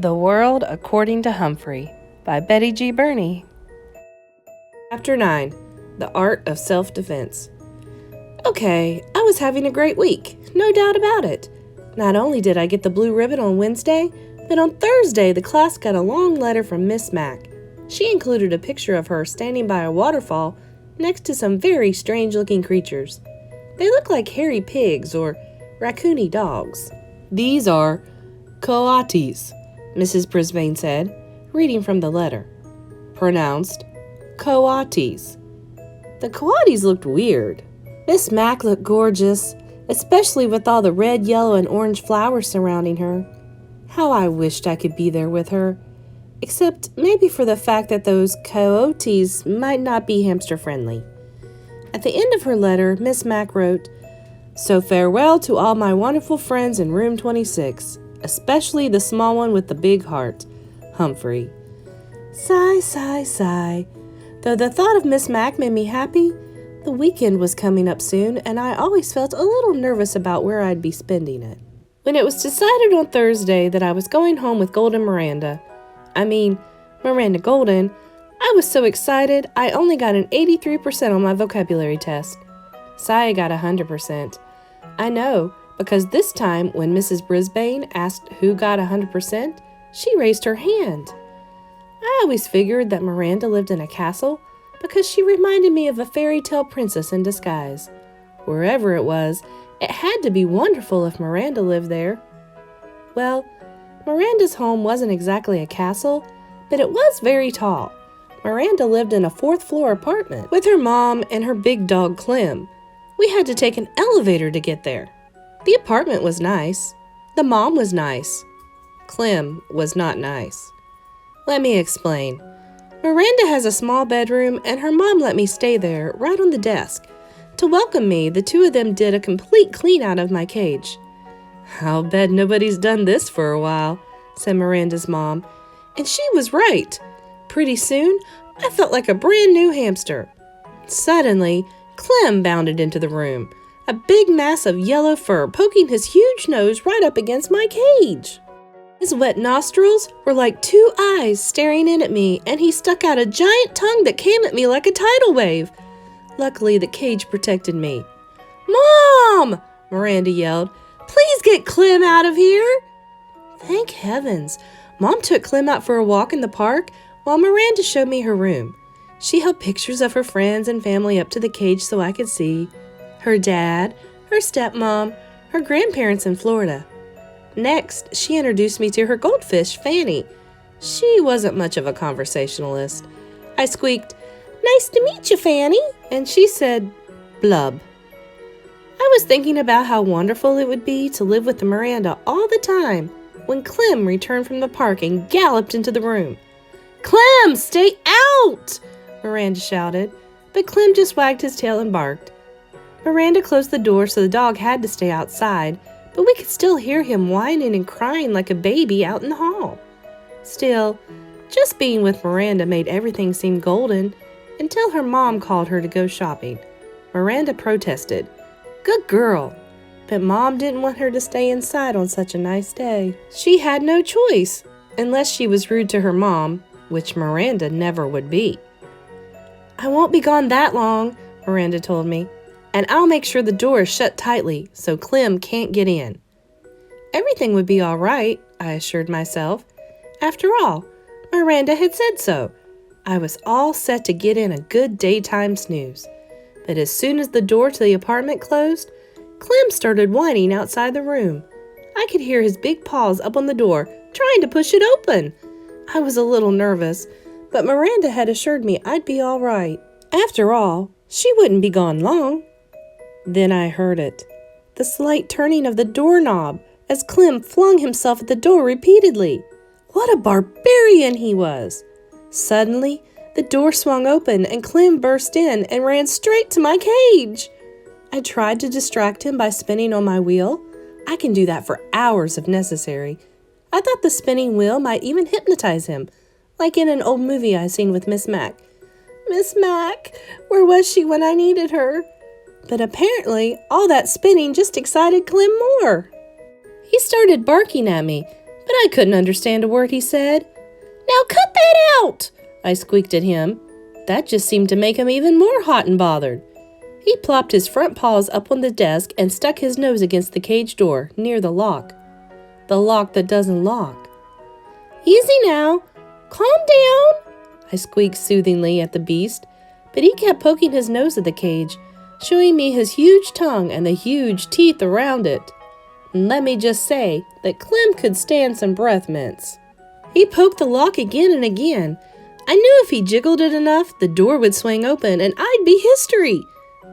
The World According to Humphrey by Betty G. Burney. Chapter 9. The Art of Self-Defense. Okay, I was having a great week, no doubt about it. Not only did I get the blue ribbon on Wednesday, but on Thursday the class got a long letter from Miss Mack. She included a picture of her standing by a waterfall next to some very strange-looking creatures. They look like hairy pigs or raccoony dogs. These are coatis, Mrs. Brisbane said, reading from the letter. Pronounced coatis. The coatis looked weird. Miss Mack looked gorgeous, especially with all the red, yellow, and orange flowers surrounding her. How I wished I could be there with her, except maybe for the fact that those coatis might not be hamster-friendly. At the end of her letter, Miss Mack wrote, "So farewell to all my wonderful friends in room 26, especially the small one with the big heart, Humphrey." Sigh, sigh, sigh. Though the thought of Miss Mack made me happy, the weekend was coming up soon, and I always felt a little nervous about where I'd be spending it. When it was decided on Thursday that I was going home with Miranda Golden, I was so excited I only got an 83% on my vocabulary test. Saya got 100%. I know, because this time when Mrs. Brisbane asked who got 100%, she raised her hand. I always figured that Miranda lived in a castle because she reminded me of a fairy tale princess in disguise. Wherever it was, it had to be wonderful if Miranda lived there. Well, Miranda's home wasn't exactly a castle, but it was very tall. Miranda lived in a 4th-floor apartment with her mom and her big dog Clem. We had to take an elevator to get there. The apartment was nice. The mom was nice. Clem was not nice. Let me explain. Miranda has a small bedroom, and her mom let me stay there, right on the desk. To welcome me, the two of them did a complete clean-out of my cage. "I'll bet nobody's done this for a while," said Miranda's mom. And she was right. Pretty soon, I felt like a brand new hamster. Suddenly, Clem bounded into the room, a big mass of yellow fur poking his huge nose right up against my cage. His wet nostrils were like 2 eyes staring in at me, and he stuck out a giant tongue that came at me like a tidal wave. Luckily, the cage protected me. "Mom!" Miranda yelled. "Please get Clem out of here!" Thank heavens. Mom took Clem out for a walk in the park while Miranda showed me her room. She held pictures of her friends and family up to the cage so I could see. Her dad, her stepmom, her grandparents in Florida. Next, she introduced me to her goldfish, Fanny. She wasn't much of a conversationalist. I squeaked, "Nice to meet you, Fanny," and she said, "Blub." I was thinking about how wonderful it would be to live with Miranda all the time when Clem returned from the park and galloped into the room. "Clem, stay out!" Miranda shouted, but Clem just wagged his tail and barked. Miranda closed the door so the dog had to stay outside, but we could still hear him whining and crying like a baby out in the hall. Still, just being with Miranda made everything seem golden until her mom called her to go shopping. Miranda protested. Good girl. But Mom didn't want her to stay inside on such a nice day. She had no choice, unless she was rude to her mom, which Miranda never would be. "I won't be gone that long," Miranda told me, "and I'll make sure the door is shut tightly so Clem can't get in." Everything would be all right, I assured myself. After all, Miranda had said so. I was all set to get in a good daytime snooze. But as soon as the door to the apartment closed, Clem started whining outside the room. I could hear his big paws up on the door, trying to push it open. I was a little nervous, but Miranda had assured me I'd be all right. After all, she wouldn't be gone long. Then I heard it, the slight turning of the doorknob as Clem flung himself at the door repeatedly. What a barbarian he was! Suddenly, the door swung open and Clem burst in and ran straight to my cage. I tried to distract him by spinning on my wheel. I can do that for hours if necessary. I thought the spinning wheel might even hypnotize him, like in an old movie I seen with Miss Mack. Miss Mack, where was she when I needed her? But apparently, all that spinning just excited Clem more. He started barking at me, but I couldn't understand a word he said. "Now cut that out!" I squeaked at him. That just seemed to make him even more hot and bothered. He plopped his front paws up on the desk and stuck his nose against the cage door, near the lock. The lock that doesn't lock. "Easy now. Calm down," I squeaked soothingly at the beast, but he kept poking his nose at the cage, showing me his huge tongue and the huge teeth around it. And let me just say that Clem could stand some breath mints. He poked the lock again and again. I knew if he jiggled it enough, the door would swing open and I'd be history.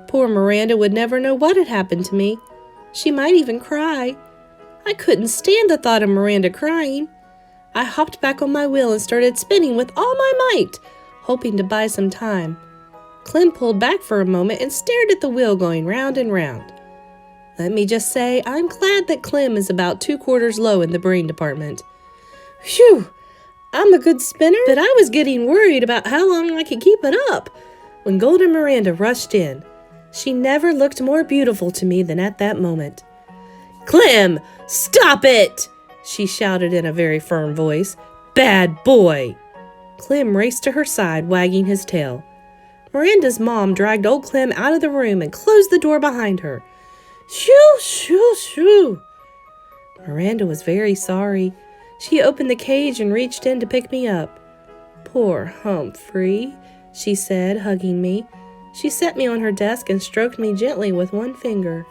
Poor Miranda would never know what had happened to me. She might even cry. I couldn't stand the thought of Miranda crying. I hopped back on my wheel and started spinning with all my might, hoping to buy some time. Clem pulled back for a moment and stared at the wheel going round and round. Let me just say, I'm glad that Clem is about 2/4 low in the brain department. Phew! I'm a good spinner, but I was getting worried about how long I could keep it up when Golden Miranda rushed in. She never looked more beautiful to me than at that moment. "Clem, stop it!" she shouted in a very firm voice. "Bad boy!" Clem raced to her side, wagging his tail. Miranda's mom dragged old Clem out of the room and closed the door behind her. Shoo, shoo, shoo! Miranda was very sorry. She opened the cage and reached in to pick me up. "Poor Humphrey," she said, hugging me. She set me on her desk and stroked me gently with one finger.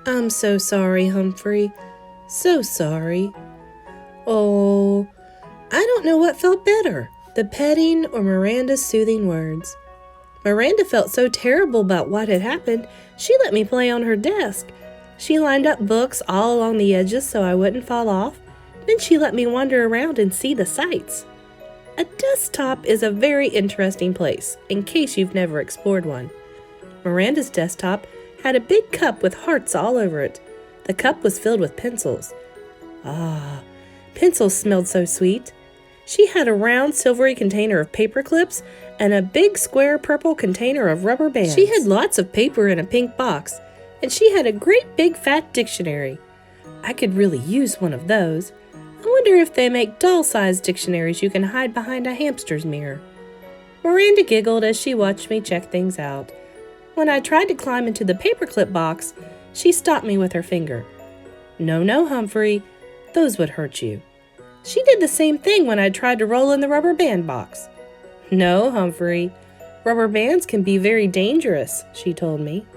"I'm so sorry, Humphrey. So sorry." Oh, I don't know what felt better, the petting or Miranda's soothing words. Miranda felt so terrible about what had happened, she let me play on her desk. She lined up books all along the edges so I wouldn't fall off. Then she let me wander around and see the sights. A desktop is a very interesting place, in case you've never explored one. Miranda's desktop had a big cup with hearts all over it. The cup was filled with pencils. Ah, pencils smelled so sweet. She had a round silvery container of paper clips and a big square purple container of rubber bands. She had lots of paper in a pink box, and she had a great big fat dictionary. I could really use one of those. I wonder if they make doll-sized dictionaries you can hide behind a hamster's mirror. Miranda giggled as she watched me check things out. When I tried to climb into the paperclip box, she stopped me with her finger. "No, no, Humphrey, those would hurt you." She did the same thing when I tried to roll in the rubber band box. "No, Humphrey, rubber bands can be very dangerous," she told me.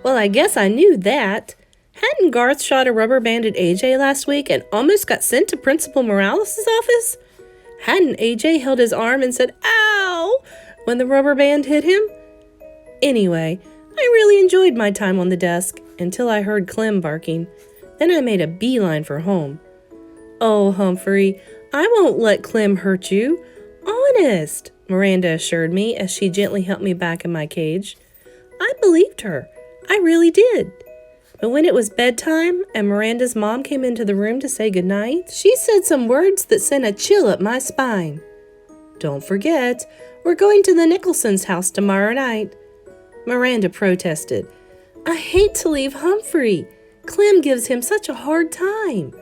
Well, I guess I knew that. Hadn't Garth shot a rubber band at AJ last week and almost got sent to Principal Morales' office? Hadn't AJ held his arm and said, "Ow!" when the rubber band hit him? Anyway, I really enjoyed my time on the desk until I heard Clem barking. Then I made a beeline for home. "Oh, Humphrey, I won't let Clem hurt you. Honest," Miranda assured me as she gently helped me back in my cage. I believed her. I really did. But when it was bedtime and Miranda's mom came into the room to say goodnight, she said some words that sent a chill up my spine. "Don't forget, we're going to the Nicholson's house tomorrow night." Miranda protested. "I hate to leave Humphrey. Clem gives him such a hard time."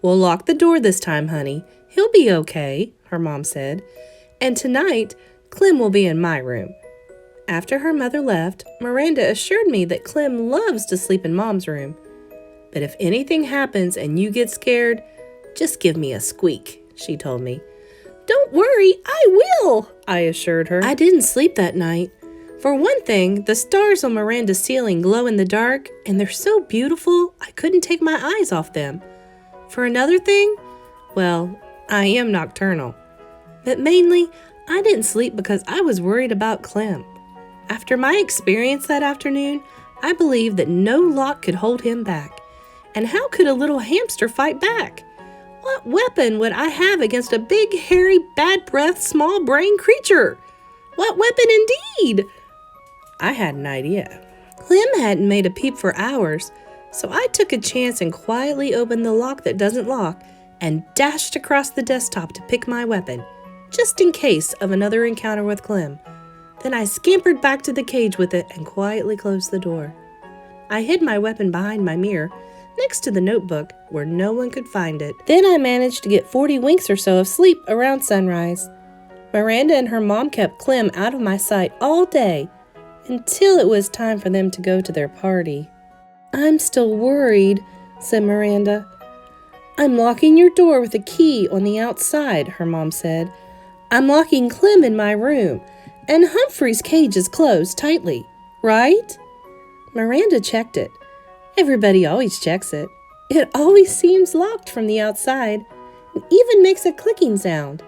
"We'll lock the door this time, honey. He'll be okay," her mom said. "And tonight, Clem will be in my room." After her mother left, Miranda assured me that Clem loves to sleep in Mom's room. "But if anything happens and you get scared, just give me a squeak," she told me. "Don't worry, I will," I assured her. I didn't sleep that night. For one thing, the stars on Miranda's ceiling glow in the dark, and they're so beautiful I couldn't take my eyes off them. For another thing, well, I am nocturnal. But mainly, I didn't sleep because I was worried about Clem. After my experience that afternoon, I believed that no lock could hold him back. And how could a little hamster fight back? What weapon would I have against a big, hairy, bad-breathed, small-brained creature? What weapon indeed? I had an idea. Clem hadn't made a peep for hours, so I took a chance and quietly opened the lock that doesn't lock and dashed across the desktop to pick my weapon, just in case of another encounter with Clem. Then I scampered back to the cage with it and quietly closed the door. I hid my weapon behind my mirror, next to the notebook where no one could find it. Then I managed to get 40 winks or so of sleep around sunrise. Miranda and her mom kept Clem out of my sight all day until it was time for them to go to their party. "I'm still worried," said Miranda. "I'm locking your door with a key on the outside," her mom said. "I'm locking Clem in my room, and Humphrey's cage is closed tightly, right?" Miranda checked it. Everybody always checks it. It always seems locked from the outside, and even makes a clicking sound.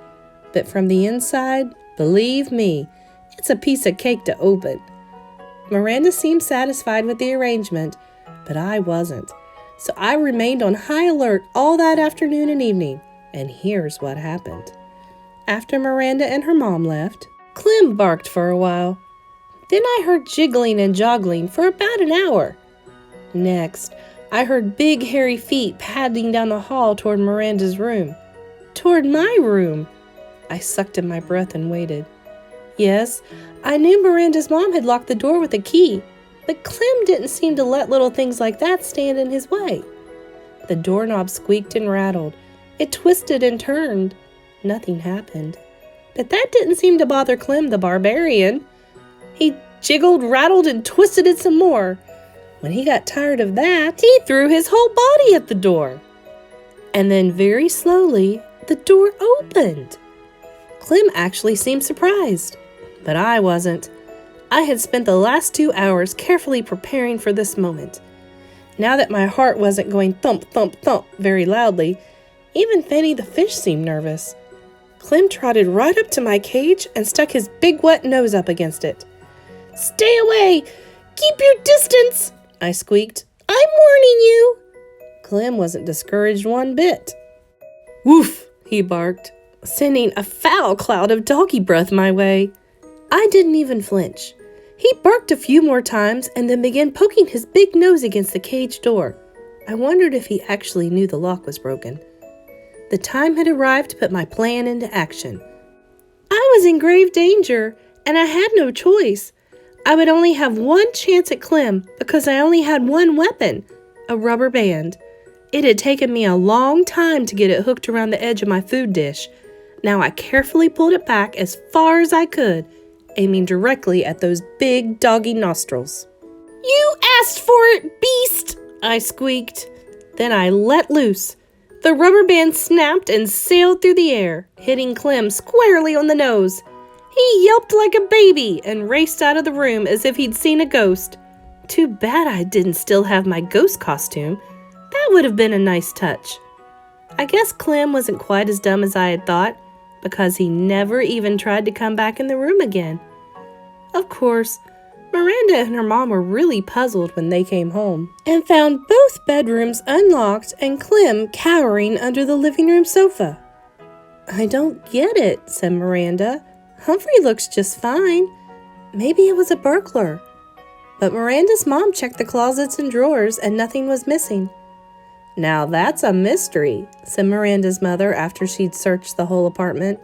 But from the inside, believe me, it's a piece of cake to open. Miranda seemed satisfied with the arrangement, but I wasn't. So I remained on high alert all that afternoon and evening, and here's what happened. After Miranda and her mom left, Clem barked for a while. Then I heard jiggling and joggling for about an hour. Next, I heard big hairy feet padding down the hall toward Miranda's room. Toward my room. I sucked in my breath and waited. Yes, I knew Miranda's mom had locked the door with a key, but Clem didn't seem to let little things like that stand in his way. The doorknob squeaked and rattled. It twisted and turned. Nothing happened. But that didn't seem to bother Clem the barbarian. He jiggled, rattled, and twisted it some more. When he got tired of that, he threw his whole body at the door. And then very slowly, the door opened. Clem actually seemed surprised, but I wasn't. I had spent the last 2 hours carefully preparing for this moment. Now that my heart wasn't going thump, thump, thump very loudly, even Fanny the fish seemed nervous. Clem trotted right up to my cage and stuck his big wet nose up against it. "Stay away! Keep your distance!" I squeaked. "I'm warning you!" Clem wasn't discouraged one bit. "Woof!" he barked, sending a foul cloud of doggy breath my way. I didn't even flinch. He barked a few more times and then began poking his big nose against the cage door. I wondered if he actually knew the lock was broken. The time had arrived to put my plan into action. I was in grave danger, and I had no choice. I would only have one chance at Clem because I only had one weapon, a rubber band. It had taken me a long time to get it hooked around the edge of my food dish. Now I carefully pulled it back as far as I could, aiming directly at those big doggy nostrils. "You asked for it, beast!" I squeaked. Then I let loose. The rubber band snapped and sailed through the air, hitting Clem squarely on the nose. He yelped like a baby and raced out of the room as if he'd seen a ghost. Too bad I didn't still have my ghost costume. That would have been a nice touch. I guess Clem wasn't quite as dumb as I had thought, because he never even tried to come back in the room again. Of course, Miranda and her mom were really puzzled when they came home and found both bedrooms unlocked and Clem cowering under the living room sofa. "I don't get it," said Miranda. "Humphrey looks just fine. Maybe it was a burglar." But Miranda's mom checked the closets and drawers and nothing was missing. "Now that's a mystery," said Miranda's mother after she'd searched the whole apartment.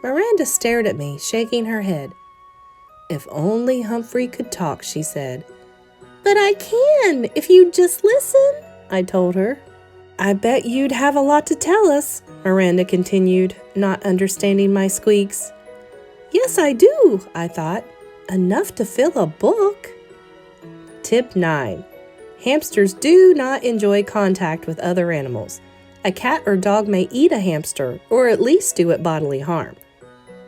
Miranda stared at me, shaking her head. "If only Humphrey could talk," she said. "But I can, if you'd just listen," I told her. "I bet you'd have a lot to tell us," Miranda continued, not understanding my squeaks. "Yes, I do," I thought. "Enough to fill a book." Tip 9. Hamsters do not enjoy contact with other animals. A cat or dog may eat a hamster, or at least do it bodily harm.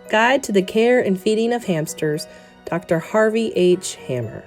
Guide to the Care and Feeding of Hamsters, Dr. Harvey H. Hammer.